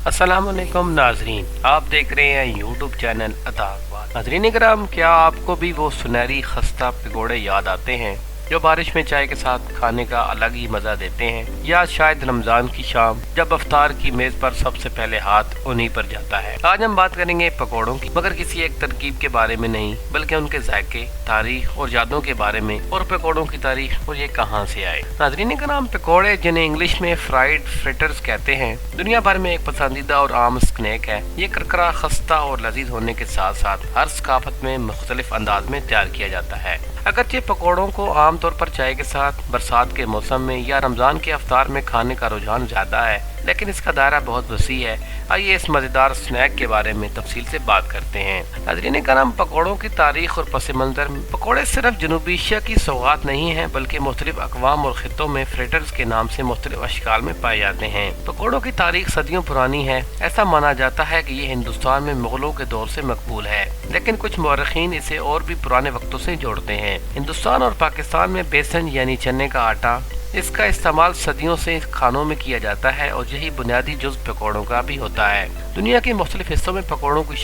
अस्सलाम वालेकुम नाजरीन, आप देख रहे हैं यूट्यूब चैनल अता अखबार। नाजरीन कराम, क्या आपको भी वो सुनहरी खस्ता पकौड़े याद आते हैं जो बारिश में चाय के साथ खाने का अलग ही मजा देते हैं, या शायद रमजान की शाम जब अफ्तार की मेज पर सबसे पहले हाथ उन्हीं पर जाता है। आज हम बात करेंगे पकौड़ों की, मगर किसी एक तरकीब के बारे में नहीं, बल्कि उनके जायके, तारीख और यादों के बारे में, और पकौड़ों की तारीख और ये कहां से आए। नाजरीन कराम, पकौड़े जिन्हें इंग्लिश में फ्राइड फ्रिटर्स कहते हैं, दुनिया भर में एक पसंदीदा और आम स्नैक है। ये करकरा, खस्ता और लजीज होने के साथ साथ हर सकाफत में मुख्तलिफ अंदाज में तैयार किया जाता है। अगरचे पकौड़ों को आमतौर पर चाय के साथ, बरसात के मौसम में या रमजान के अफ्तार में खाने का रुझान ज्यादा है, लेकिन इसका दायरा बहुत वसी है। आइए इस मजेदार स्नैक के बारे में तफसील से बात करते हैं। नाज़रीन कराम, पकौड़ों की तारीख और पस मंजर। पकौड़े सिर्फ जनूबी एशिया की सौगात नहीं है, बल्कि मुख्तलिफ अक़वाम और खित्तों में फ्रिटर्स के नाम से मुख्तलिफ अशकाल में पाए जाते हैं। पकौड़ों की तारीख सदियों पुरानी है। ऐसा माना जाता है कि ये हिंदुस्तान में मुगलों के दौर से मकबूल है, लेकिन कुछ मौरखीन इसे और भी पुराने वक्तों से जोड़ते हैं। हिंदुस्तान और पाकिस्तान में बेसन यानी चने का आटा, इसका इस्तेमाल सदियों से खानों में किया जाता है और यही बुनियादी जुज़ पकौड़ों का भी होता है। दुनिया के मुख्तलिफ हिस्सों में पकौड़ों की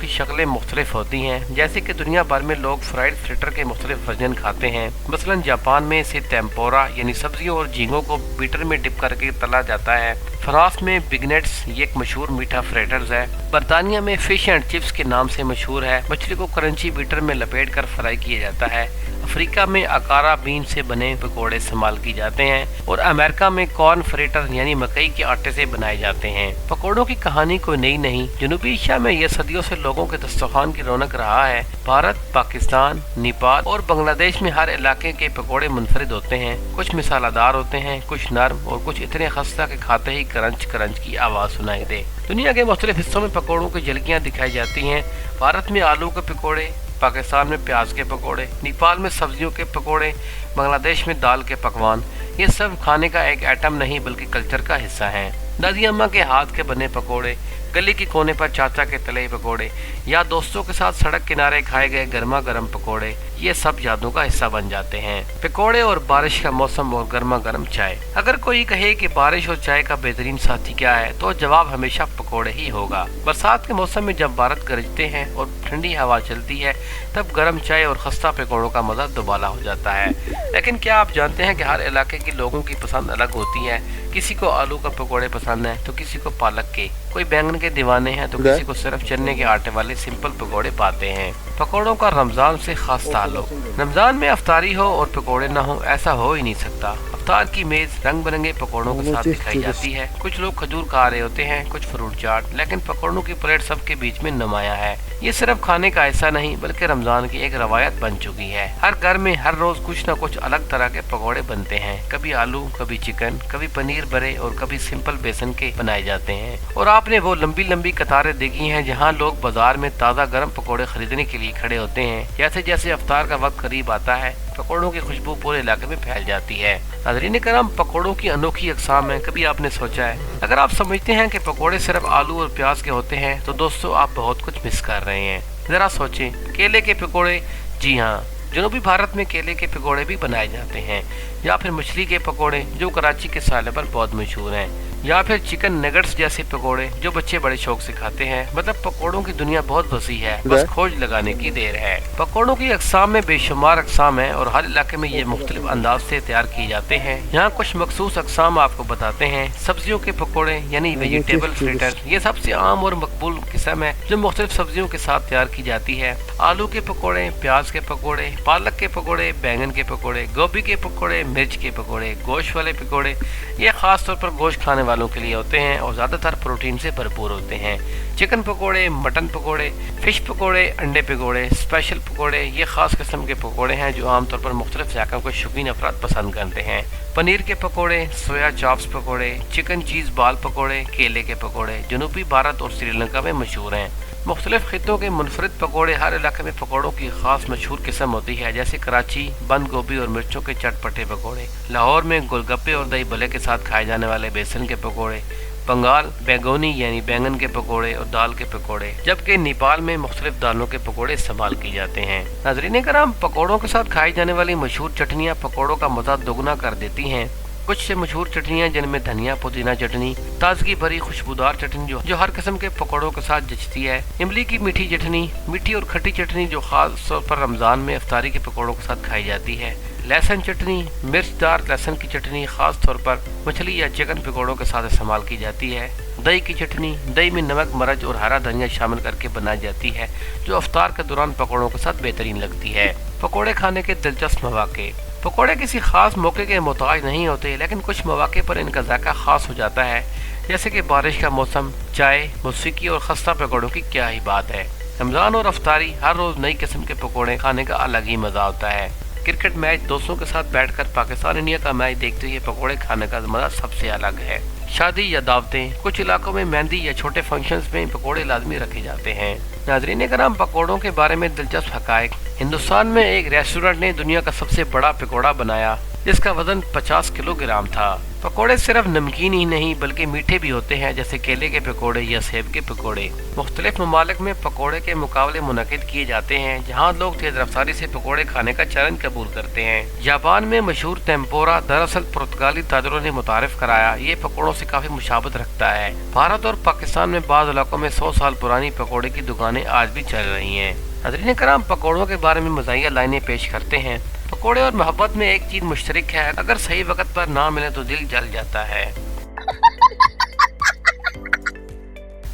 शक्लें मुख्तलिफ होती हैं। जैसे कि दुनिया भर में लोग फ्राइड फ्रिटर के मुख्तलिफ वर्जन खाते हैं। मसलन जापान में इसे टेम्पोरा यानी सब्जियों और झींगों को बीटर में डिप करके तला जाता है। फ्रांस में बिगनेट्स ये एक मशहूर मीठा फ्रिटर्स है। बरतानिया में फिश एंड चिप्स के नाम से मशहूर है। मछली को क्रंची बीटर में लपेट कर फ्राई किया जाता है। अफ्रीका में अकारा बीन से बने पकौड़े इस्तेमाल किए जाते हैं और अमेरिका में कॉर्न फ्रिटर यानी मकई के आटे से बनाए जाते हैं। पकौड़ों की कहानी कोई नई नहीं। जनूबी एशिया में यह सदियों से लोगों के दस्तरखान की रौनक रहा है। भारत, पाकिस्तान, नेपाल और बांग्लादेश में हर इलाके के पकौड़े मुनफरिद होते हैं। कुछ मिसालादार होते हैं, कुछ नर्म और कुछ इतने खस्ता के खाते ही क्रंच क्रंच की आवाज सुनाई दे। दुनिया के मुख्तलिफ हिस्सों में पकौड़ों की झलकियाँ दिखाई जाती हैं। भारत में आलू के पकौड़े, पाकिस्तान में प्याज के पकौड़े, नेपाल में सब्जियों के पकौड़े, बांग्लादेश में दाल के पकवान। ये सब खाने का एक आइटम नहीं बल्कि कल्चर का हिस्सा है। दादी अम्मा के हाथ के बने पकौड़े, गली के कोने पर चाचा के तले पकौड़े, या दोस्तों के साथ सड़क किनारे खाए गए गर्मा गर्म पकौड़े, ये सब यादों का हिस्सा बन जाते हैं। पकौड़े और बारिश का मौसम और गर्मा गर्म चाय। अगर कोई कहे कि बारिश और चाय का बेहतरीन साथी क्या है, तो जवाब हमेशा पकौड़े ही होगा। बरसात के मौसम में जब बारिश गरजते हैं और ठंडी हवा चलती है, तब गर्म चाय और खस्ता पकौड़ों का मजा दुबाला हो जाता है। लेकिन क्या आप जानते हैं कि हर इलाके के लोगों की पसंद अलग होती है। किसी को आलू का पकौड़े पसंद है तो किसी को पालक के, कोई बैंगन के दीवाने हैं तो किसी को सिर्फ चने के आटे वाले सिंपल पकौड़े पाते हैं। पकौड़ों का रमजान से खास ताल्लुक। रमजान में अफ्तारी हो और पकौड़े ना हो, ऐसा हो ही नहीं सकता। अफ्तार की मेज रंग बिरंगे पकौड़ों के साथ दिखाई जाती है। कुछ लोग खजूर खा रहे होते हैं, कुछ फ्रूट चाट, लेकिन पकौड़ों की प्लेट सबके बीच में नुमाया है। ये सिर्फ खाने का हिस्सा नहीं बल्कि रमजान की एक रवायत बन चुकी है। हर घर में हर रोज कुछ न कुछ अलग तरह के पकौड़े बनते हैं। कभी आलू, कभी चिकन, कभी पनीर भरे और कभी सिंपल बेसन के बनाए जाते हैं। और आपने वो लंबी लंबी कतारें देखी हैं जहाँ लोग बाजार में ताज़ा गर्म पकौड़े खरीदने के लिए खड़े होते हैं। जैसे जैसे अफ्तार का वक्त करीब आता है, पकौड़ों की खुशबू पूरे इलाके में फैल जाती है। नाज़रीन कराम, पकौड़ों की अनोखी अक़साम है। कभी आपने सोचा है, अगर आप समझते हैं कि पकौड़े सिर्फ आलू और प्याज के होते हैं, तो दोस्तों आप बहुत कुछ मिस कर रहे हैं। जरा सोचें, केले के पकौड़े, जी हाँ, जनूबी भारत में केले के पकौड़े भी बनाए जाते हैं। या फिर मछली के पकौड़े जो कराची के साले पर बहुत मशहूर हैं। या फिर चिकन नगेट्स जैसे पकौड़े जो बच्चे बड़े शौक से खाते हैं। मतलब पकौड़ों की दुनिया बहुत वसी है, बस खोज लगाने की देर है। पकौड़ों की अक़साम में बेशुमार अक़साम है और हर इलाके में ये मुख्तलिफ अंदाज से तैयार किए जाते हैं। यहाँ कुछ मखसूस अक़साम आपको बताते हैं। सब्जियों के पकौड़े यानी वेजिटेबल फ्रिटर, ये सबसे आम और मकबूल किस्म है जो मुख्तलिफ सब्जियों के साथ तैयार की जाती है। आलू के पकौड़े, प्याज के पकौड़े, पालक के पकौड़े, बैंगन के पकौड़े, गोभी के पकौड़े, मिर्च के पकौड़े, गोश्त वाले पकौड़े, ये खास तौर पर गोश्त खाने वालों के लिए होते हैं और ज्यादातर प्रोटीन से भरपूर होते हैं। चिकन पकौड़े, मटन पकौड़े, फिश पकौड़े, अंडे पकौड़े, स्पेशल पकौड़े, ये खास किस्म के पकौड़े हैं जो आमतौर पर मुख्तलिफ जायकों को शौकीन अफराद पसंद करते हैं। पनीर के पकौड़े, सोया चॉप्स पकौड़े, चिकन चीज बाल पकौड़े, केले के पकौड़े जनूबी भारत और श्रीलंका में मशहूर हैं। मुख्तलिफ खित्तों के मुनफरिद पकौड़े। हर इलाके में पकौड़ों की खास मशहूर किस्म होती है। जैसे कराची बंद गोभी और मिर्चों के चटपटे पकौड़े, लाहौर में गोलगप्पे और दही भल्ले के साथ खाए जाने वाले बेसन के पकौड़े, बंगाल बैगोनी यानी बैंगन के पकौड़े और दाल के पकौड़े, जबकि नेपाल में मुख्तलिफ दालों के पकौड़े इस्तेमाल किए जाते हैं। नाज़रीन कराम, पकौड़ों के साथ खाई जाने वाली मशहूर चटनियाँ पकौड़ों का मज़ा दोगुना कर देती हैं। کچھ سے مشہور چٹنیاں جن میں دھنیا پودینہ چٹنی، تازگی بھری خوشبودار چٹنی جو ہر قسم کے پکوڑوں کے ساتھ جچتی ہے، املی کی میٹھی چٹنی، میٹھی اور کھٹی چٹنی جو خاص طور پر رمضان میں افطاری کے پکوڑوں کے ساتھ کھائی جاتی ہے، لہسن چٹنی، مرچ دار لہسن کی چٹنی خاص طور پر مچھلی یا چکن پکوڑوں کے ساتھ استعمال کی جاتی ہے، دہی کی چٹنی، دہی میں نمک، مرچ اور ہرا دھنیا شامل کر کے بنائی جاتی ہے جو افطار کے دوران پکوڑوں کے ساتھ بہترین لگتی ہے۔ پکوڑے کھانے کے دلچسپ مواقع۔ پکوڑے کسی خاص موقع کے محتاج نہیں ہوتے، لیکن کچھ مواقع پر ان کا ذائقہ خاص ہو جاتا ہے، جیسے کہ بارش کا موسم، چائے، موسیقی اور خستہ پکوڑوں کی کیا ہی بات ہے۔ رمضان اور افطاری ہر روز نئی قسم کے پکوڑے کھانے کا الگ ہی مزہ ہوتا ہے۔ کرکٹ میچ دوستوں کے ساتھ بیٹھ کر پاکستان انڈیا کا میچ دیکھتے ہوئے پکوڑے کھانے کا مزہ سب سے الگ ہے۔ شادی یا دعوتیں، کچھ علاقوں میں مہندی یا چھوٹے فنکشنز میں پکوڑے لازمی رکھے جاتے ہیں۔ ناظرین کرام، پکوڑوں کے بارے میں دلچسپ حقائق۔ ہندوستان میں ایک ریسٹورنٹ نے دنیا کا سب سے بڑا پکوڑا بنایا جس کا وزن 50 کلو گرام تھا۔ پکوڑے صرف نمکین ہی نہیں بلکہ میٹھے بھی ہوتے ہیں، جیسے کیلے کے پکوڑے یا سیب کے پکوڑے۔ مختلف ممالک میں پکوڑے کے مقابلے منعقد کیے جاتے ہیں جہاں لوگ تیز رفتاری سے پکوڑے کھانے کا چیلنج قبول کرتے ہیں۔ جاپان میں مشہور ٹیمپورا دراصل پرتگالی تاجروں نے متعارف کرایا، یہ پکوڑوں سے کافی مشابہت رکھتا ہے۔ بھارت اور پاکستان میں بعض علاقوں میں 100 سال پرانی پکوڑے کی دکانیں آج بھی چل رہی ہیں۔ ناظرین کرام، پکوڑوں کے بارے میں مزاحیہ لائنیں پیش کرتے ہیں۔ پکوڑے اور محبت میں ایک چیز مشترک ہے، اگر صحیح وقت پر نہ ملے تو دل جل جاتا ہے۔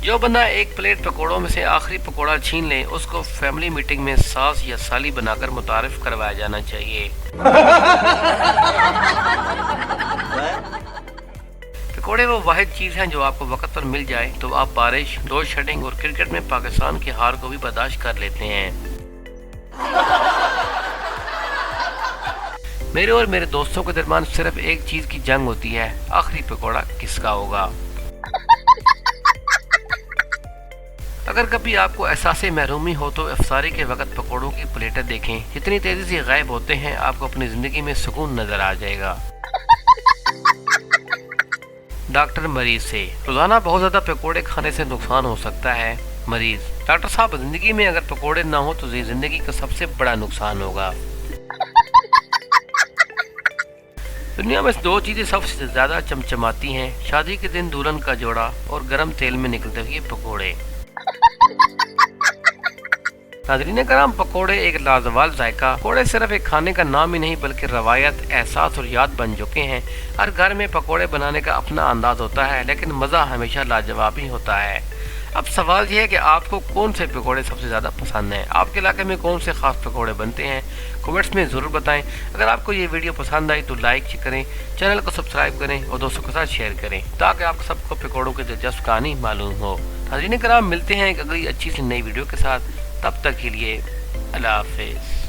جو بندہ ایک پلیٹ پکوڑوں میں سے آخری پکوڑا چھین لے اس کو فیملی میٹنگ میں ساس یا سالی بنا کر متعارف کروایا جانا چاہیے۔ پکوڑے وہ واحد چیز ہیں جو آپ کو وقت پر مل جائے تو آپ بارش، لوڈ شیڈنگ اور کرکٹ میں پاکستان کی ہار کو بھی برداشت کر لیتے ہیں۔ میرے اور میرے دوستوں کے درمیان صرف ایک چیز کی جنگ ہوتی ہے، آخری پکوڑا کس کا ہوگا۔ اگر کبھی آپ کو احساس محرومی ہو تو افطاری کے وقت پکوڑوں کی پلیٹیں دیکھیں، جتنی تیزی سے غائب ہوتے ہیں آپ کو اپنی زندگی میں سکون نظر آ جائے گا۔ ڈاکٹر مریض سے، روزانہ بہت زیادہ پکوڑے کھانے سے نقصان ہو سکتا ہے۔ مریض: ڈاکٹر صاحب، زندگی میں اگر پکوڑے نہ ہو تو زندگی کا سب سے بڑا نقصان ہوگا۔ دنیا میں دو چیزیں سب سے زیادہ چمچماتی ہیں، شادی کے دن دلہن کا جوڑا اور گرم تیل میں نکلتے ہوئے پکوڑے۔ ناظرین کرام، پکوڑے ایک لازوال ذائقہ، پکوڑے صرف ایک کھانے کا نام ہی نہیں بلکہ روایت، احساس اور یاد بن چکے ہیں۔ ہر گھر میں پکوڑے بنانے کا اپنا انداز ہوتا ہے لیکن مزہ ہمیشہ لاجواب ہی ہوتا ہے۔ اب سوال یہ ہے کہ آپ کو کون سے پکوڑے سب سے زیادہ پسند ہیں؟ آپ کے علاقے میں کون سے خاص پکوڑے بنتے ہیں؟ کمنٹس میں ضرور بتائیں۔ اگر آپ کو یہ ویڈیو پسند آئی تو لائک کریں، چینل کو سبسکرائب کریں اور دوستوں کے ساتھ شیئر کریں تاکہ آپ سب کو پکوڑوں کی دلچسپ کہانی معلوم ہو۔ ناظرین کرام، ملتے ہیں ایک اگلی اچھی سی نئی ویڈیو کے ساتھ، تب تک کے لیے اللہ حافظ۔